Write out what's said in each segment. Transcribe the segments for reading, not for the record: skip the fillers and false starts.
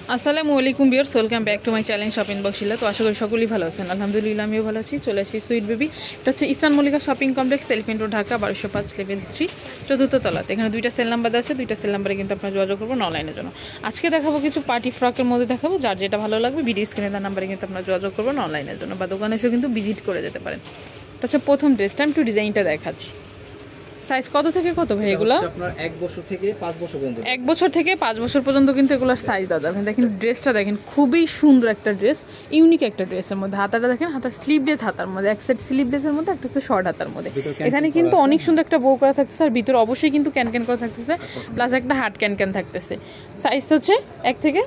আসসালামু আলাইকুম viewers, welcome back to my channel shopping বক্সিলা। তো আশা করি সকলেই ভালো আছেন। আলহামদুলিল্লাহ আমিও ভালো আছি। চলে আসি সুইট বেবি। এটা হচ্ছে eastern Mallika shopping complex, elephant road, Dhaka 1205 level 3, চতুর্থ তলাতে। এখানে দুইটা সেল নাম্বার আছে, দুইটা সেল নাম্বারে কিন্তু আপনারা যোগাযোগ করবেন অনলাইনের জন্য। আজকে দেখাবো কিছু পার্টি ফ্রকের মধ্যে দেখাবো, যার যেটা ভালো লাগবে ভিডিও স্ক্রিনে তার নাম্বারে কিন্তু আপনারা যোগাযোগ করবেন অনলাইনের জন্য, বা দোকানে এসেও কিন্তু ভিজিট করে যেতে পারেন। এটা হচ্ছে প্রথম ড্রেসটা, আমি একটু ডিজাইনটা দেখাচ্ছি। সাইজ কত থেকে কত ভাই এগুলো? আপনার 1 বছর থেকে 5 বছর পর্যন্ত। 1 বছর থেকে 5 বছর পর্যন্ত কিন্তু এগুলোর সাইজ দাদা। দেখেন ড্রেসটা দেখেন, খুবই সুন্দর একটা ড্রেস, ইউনিক একটা ড্রেসের মধ্যে। হাতাটা দেখেন, হাতার স্লিভলেস হাতার মধ্যে, এক সেট স্লিভলেসের মধ্যে, একটা হচ্ছে শর্ট হাতার মধ্যে। এখানে কিন্তু অনেক সুন্দর একটা বউ করা থাকতেছে, আর ভিতরে অবশ্যই কিন্তু ক্যান ক্যান করা থাকতেছে, প্লাস একটা হার্ট ক্যান ক্যান থাকতেছে। সাইজ হচ্ছে 1 থেকে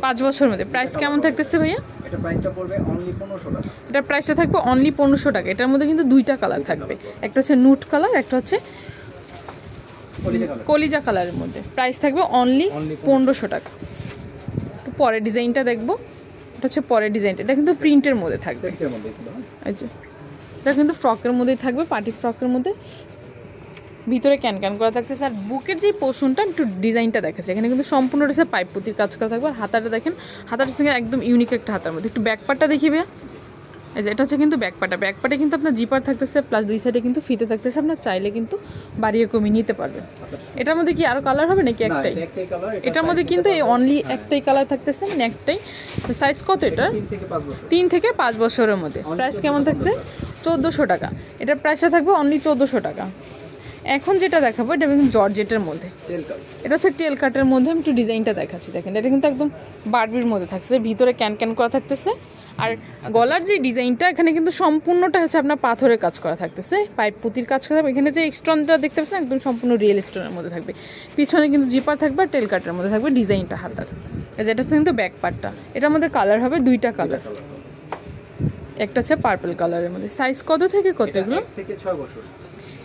5 বছরের মধ্যে। প্রাইস কেমন থাকতেছে ভাইয়া? এটা প্রাইসটা পড়বে অনলি 1500 টাকা। এটার প্রাইসটা থাকবে অনলি 1500 টাকা। এটার মধ্যে কিন্তু দুইটা কালার থাকবে, একটা হচ্ছে নুট কালার, একটা হচ্ছে কলিজা কালারের মধ্যে। প্রাইস থাকবে অনলি 1500 টাকা। পরের ডিজাইনটা দেখবো, এটা হচ্ছে পরের ডিজাইনটা। এটা কিন্তু প্রিন্টের মধ্যে থাকবে, এটা কিন্তু ফ্রকের মধ্যেই থাকবে, পার্টি ফ্রকের মধ্যে। ভিতরে ক্যান ক্যান করা থাকছে। আর বুকের যে পোর্শনটা একটু ডিজাইনটা দেখাচ্ছে, এখানে কিন্তু সম্পূর্ণ ড্রেসে পাইপ পুঁতির কাজ করা থাকবে। আর হাতাটা দেখেন, হাতাটা সঙ্গে একদম ইউনিক একটা হাতার মধ্যে। একটু ব্যাক পার্টটা দেখিবে। এই যে এটা হচ্ছে কিন্তু ব্যাকপাটা, ব্যাকপাটে কিন্তু আপনার জিপার থাকতেছে, প্লাস দুই সাইডে কিন্তু ফিতে থাকতেছে। আপনার চাইলে কিন্তু বাড়িয়ে কমিয়ে নিতে পারবেন। এটার মধ্যে কি আরো কালার হবে নাকি? একটাই। এটার মধ্যে কিন্তু এই অনলি একটাই কালার থাকতেছে, মানে একটাই। সাইজ কত এটা? 3 থেকে 5 বছরের মধ্যে। প্রাইস কেমন থাকছে? 1400 টাকা। এটার প্রাইসটা থাকবে অনলি 1400 টাকা। এখন যেটা দেখাবো এটা কিন্তু জর্জেটের মধ্যে, এটা হচ্ছে টেল কাটের মধ্যে। আমি একটু ডিজাইনটা দেখাচ্ছি, দেখেন এটা কিন্তু একদম বারবির মধ্যে থাকছে, ভিতরে ক্যান ক্যান করা থাকতেছে। আর গলার যে ডিজাইনটা, এখানে কিন্তু সম্পূর্ণটা হচ্ছে আপনার পাথরের কাজ করা থাকতেছে, পাইপ পুঁতির কাজ করা থাকবে। এখানে যে স্টোনটা দেখতে পাচ্ছেন একদম সম্পূর্ণ রিয়েল স্টোনের মধ্যে থাকবে। পিছনে কিন্তু জিপার থাকবে, আর টেল কাটের মধ্যে থাকবে ডিজাইনটা হাতার। যেটা হচ্ছে কিন্তু ব্যাক পার্টটা। এটার মধ্যে কালার হবে দুইটা কালার, একটা হচ্ছে পার্পল কালারের মধ্যে। সাইজ কত থেকে কত এগুলো? 1 থেকে 6 বছর।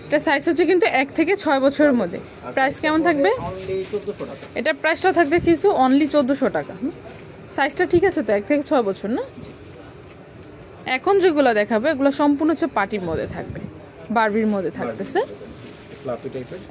এটা সাইজ হচ্ছে কিন্তু 1 থেকে 6 বছরের মধ্যে। প্রাইস কেমন থাকবে? অনলি 1400 টাকা। এটার প্রাইসটা থাকবে কিছু অনলি 1400 টাকা। সাইজটা ঠিক আছে তো? 1 থেকে 6 বছর না? এখন যেগুলো দেখাবে এগুলো সম্পূর্ণ হচ্ছে পার্টির মধ্যে থাকবে, বারবির মধ্যে থাকতেছে,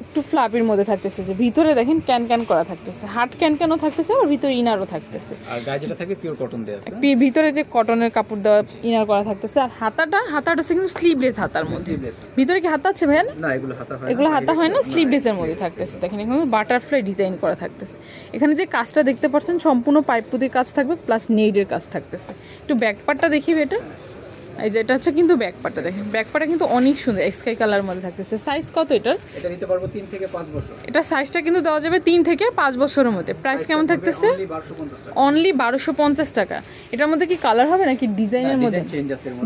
একটু ফ্লাপির মধ্যে থাকতেছে। যে ভিতরে দেখেন ক্যান ক্যান করা থাকতেছে, হার্ট ক্যান ক্যানও থাকতেছে, আর ভিতরে ইনারও থাকতেছে। আর গায়ে যেটা থাকবে পিওর কটন দেয়া আছে, ভিতরে যে কটনের কাপড় দেওয়া ইনার করা থাকতেছে। আর হাতাটা হচ্ছে কিন্তু স্লিভলেস হাতার মধ্যে। ভিতরে কি হাতা আছে ভাইয়া? না, এগুলো হাতা হয় না, এগুলো হাতা হয় না, স্লিভলেসের মধ্যে থাকতেছে। দেখেন এখানে বাটারফ্লাই ডিজাইন করা থাকতেছে। এখানে যে কাজটা দেখতে পাচ্ছেন সম্পূর্ণ পাইপ পুঁতির কাজ থাকবে, প্লাস নেইডের কাজ থাকতেছে। একটু ব্যাক পার্টটা দেখিবে। এটা এই যে এটা হচ্ছে কিন্তু ব্যাক পার্টটা, দেখেন ব্যাক পার্টটা কিন্তু অনেক সুন্দর, স্কাই কালার মধ্যে থাকতেছে। সাইজ কত এটার? এটা নিতে পারবো 3 থেকে 5 বছর। এটা সাইজটা কিন্তু দেওয়া যাবে 3 থেকে 5 বছরের মধ্যে। প্রাইস কেমন থাকতেছে? অনলি 1250 টাকা। এটার মধ্যে কি কালার হবে নাকি ডিজাইনের মধ্যে?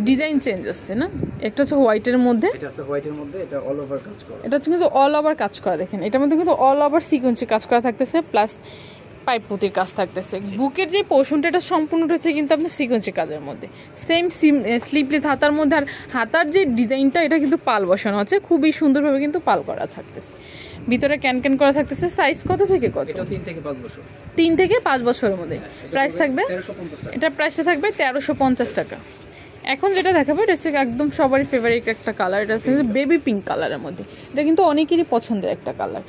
ডিজাইন চেঞ্জ আছে না? একটা হচ্ছে হোয়াইটের মধ্যে, এটা হচ্ছে হোয়াইটের মধ্যে, এটা অল ওভার কাজ করা। এটা হচ্ছে কিন্তু অল ওভার কাজ করা। দেখেন এটার মধ্যে কিন্তু অল ওভার সিকোয়েন্সের কাজ করা থাকতেছে, প্লাস পাইপ পুঁতির কাজ থাকতেছে। বুকের যে পোর্শনটা এটা সম্পূর্ণ হচ্ছে কিন্তু আপনার সিকোয়েন্সের কাজের মধ্যে, সেম স্লিভলেস হাতার মধ্যে। আর হাতার যে ডিজাইনটা এটা কিন্তু পাল বসানো আছে, খুবই সুন্দরভাবে কিন্তু পাল করা থাকতেছে, ভিতরে ক্যান ক্যান করা থাকতেছে। সাইজ কত থেকে কত? এটা 3 থেকে 5 বছর। 3 থেকে 5 বছরের মধ্যে। প্রাইস থাকবে 1350 টাকা। এটার প্রাইসটা থাকবে 1350 টাকা। এখন যেটা দেখাবো এটা হচ্ছে একদম সবারই ফেভারিট একটা কালার, এটা হচ্ছে বেবি পিঙ্ক কালারের মধ্যে। এটা কিন্তু অনেকেরই পছন্দের একটা কালার।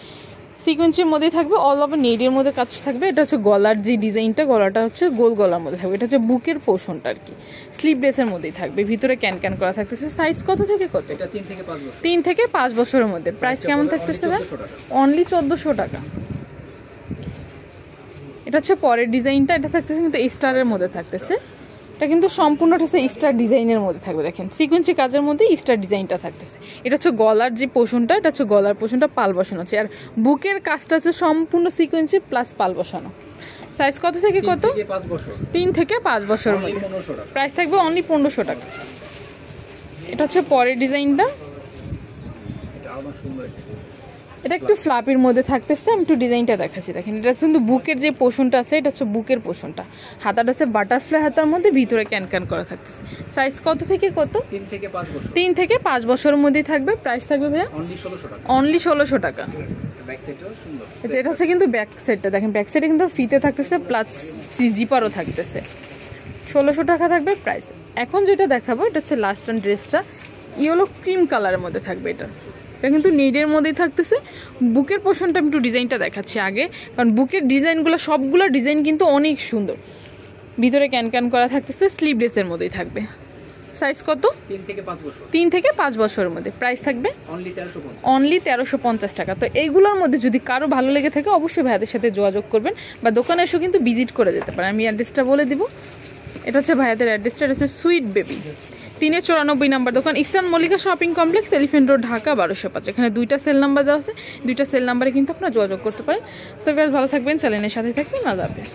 সিকোয়েন্সের মধ্যেই থাকবে, অল ওভার নেডের মধ্যে কাজ থাকবে। এটা হচ্ছে গলার যে ডিজাইনটা, গলাটা হচ্ছে গোল গলার মধ্যে থাকবে। এটা হচ্ছে বুকের পোর্শনটা আর কি, স্লিভলেসের মধ্যেই থাকবে, ভিতরে ক্যান ক্যান করা থাকতেছে। সাইজ কত থেকে কত? এটা 3 থেকে 5 বছর। 3 থেকে 5 বছরের মধ্যে। প্রাইস কেমন থাকতেছে? অনলি 1400 টাকা। এটা হচ্ছে পরের ডিজাইনটা, এটা থাকতেছে কিন্তু স্টারের মধ্যে থাকতেছে। এটা কিন্তু সম্পূর্ণটা হচ্ছে স্টার ডিজাইনের মধ্যে থাকবে। দেখেন সিকোয়েন্সি কাজের মধ্যে স্টার ডিজাইনটা থাকতেছে। এটা হচ্ছে গলার যে পোর্শনটা, এটা হচ্ছে গলার পোর্শনটা পাল বসানো আছে। আর বুকের কাজটা হচ্ছে সম্পূর্ণ সিকোয়েন্সি প্লাস পাল বসানো। সাইজ কত থেকে কত? 3 থেকে 5 বছরের মধ্যে। প্রাইস থাকবে অনলি 1500 টাকা। এটা হচ্ছে পরের ডিজাইনটা, এটা একটু ফ্লাপির মধ্যে থাকতেছে। আমি একটু ডিজাইনটা দেখাচ্ছি, দেখেন এটা কিন্তু বুকের যে পোর্শনটা আছে, এটা হচ্ছে বুকের পোর্শনটা। হাতাটা হচ্ছে বাটারফ্লাই হাতার মধ্যে, ভিতরে ক্যান ক্যান করা থাকতেছে। সাইজ কত থেকে কত? 3 থেকে 5 বছর। 3 থেকে 5 বছরের মধ্যেই থাকবে। প্রাইস থাকবে ভাইয়া অনলি 1600 টাকা। ব্যাক সাইডটাও সুন্দর। এটা হচ্ছে কিন্তু ব্যাক সাইডটা, দেখেন ব্যাক সাইডে কিন্তু ফিতে থাকতেছে, প্লাস জিপারও থাকতেছে। 1600 টাকা থাকবে প্রাইস। এখন যেটা দেখাবো এটা হচ্ছে লাস্ট অন ড্রেসটা, ইয়েলো ক্রিম কালারের মধ্যে থাকবে। এটা এটা কিন্তু নেটের মধ্যেই থাকতেছে। বুকের পোর্শনটা আমি একটু ডিজাইনটা দেখাচ্ছি আগে, কারণ বুকের ডিজাইনগুলো সবগুলো ডিজাইন কিন্তু অনেক সুন্দর। ভিতরে ক্যান করা থাকতেছে, স্লিভলেসের মধ্যেই থাকবে। সাইজ কত? 3 থেকে 5 বছর। 3 থেকে 5 বছরের মধ্যে। প্রাইস থাকবে অনলি 1350 টাকা। তো এইগুলোর মধ্যে যদি কারো ভালো লেগে থাকে অবশ্যই ভাইয়াদের সাথে যোগাযোগ করবেন, বা দোকানে এসেও কিন্তু ভিজিট করে যেতে পারেন। আমি অ্যাড্রেসটা বলে দিব, এটা হচ্ছে ভাইয়াদের অ্যাড্রেসটা, এটা হচ্ছে সুইট বেবি 394 নাম্বার দোকান, eastern Mallika shopping complex, elephant road, Dhaka 1205। এখানে 2টা সেল নাম্বার দেওয়া আছে, 2টা সেল নাম্বারে কিন্তু আপনারা যোগাযোগ করতে পারেন। সো ভালো থাকবেন, চ্যানেলের সাথে থাকবেন। আল্লাহ হাফেজ।